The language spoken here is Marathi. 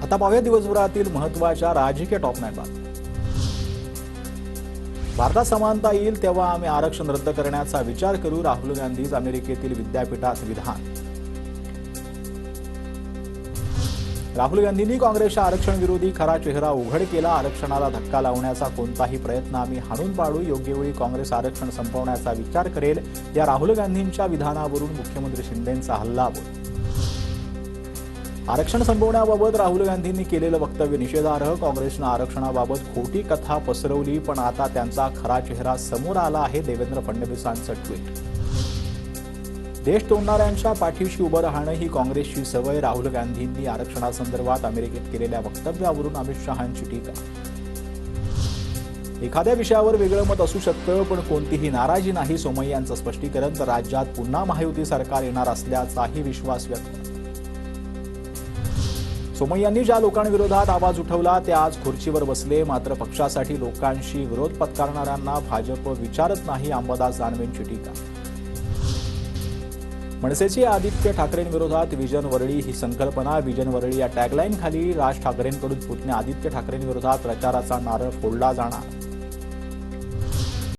आता पाहूया दिवसभरातील महत्त्वाच्या राजकीय टॉप 9 बातम्या। भारतात समानता येईल तेव्हा आम्ही आरक्षण रद्द करण्याचा विचार करू, राहुल गांधीच अमेरिकेतील विद्यापीठात विधान। राहुल गांधींनी काँग्रेसच्या आरक्षण विरोधी खरा चेहरा उघड केला। आरक्षणाला धक्का लावण्याचा कोणताही प्रयत्न आम्ही हाणून पाडू, योग्य वेळी काँग्रेस आरक्षण संपवण्याचा विचार करेल, या राहुल गांधींच्या विधानावरून मुख्यमंत्री शिंदेंचा हल्लाबोल। आरक्षण संपवण्याबाबत राहुल गांधींनी केलेलं वक्तव्य निषेधार्ह। काँग्रेसनं आरक्षणाबाबत खोटी कथा पसरवली, पण आता त्यांचा खरा चेहरा समोर आला आहे, देवेंद्र फडणवीसांचं ट्विट। देश तोडणाऱ्यांच्या पाठीशी उभं राहणं ही काँग्रेसची सवय। राहुल गांधींनी आरक्षणासंदर्भात अमेरिकेत केलेल्या वक्तव्यावरून अमित शहांची टीका। एखाद्या विषयावर वेगळं मत असू शकतं, पण कोणतीही नाराजी नाही, सोमय्यांचं स्पष्टीकरण। तर राज्यात पुन्हा महायुती सरकार येणार असल्याचाही विश्वास व्यक्त। सोमय्यांनी ज्या लोकांविरोधात आवाज उठवला ते आज खुर्चीवर बसले, मात्र पक्षासाठी लोकांशी विरोध पत्करणाऱ्यांना भाजप विचारत नाही, अंबादास दानवेंची टीका। मनसेची आदित्य ठाकरेंविरोधात विजन वरळी ही संकल्पना। विजन वरळी या टॅगलाईन खाली राज ठाकरेंकडून पुतण्या आदित्य ठाकरेंविरोधात प्रचाराचा नारळ फोडला जाणार।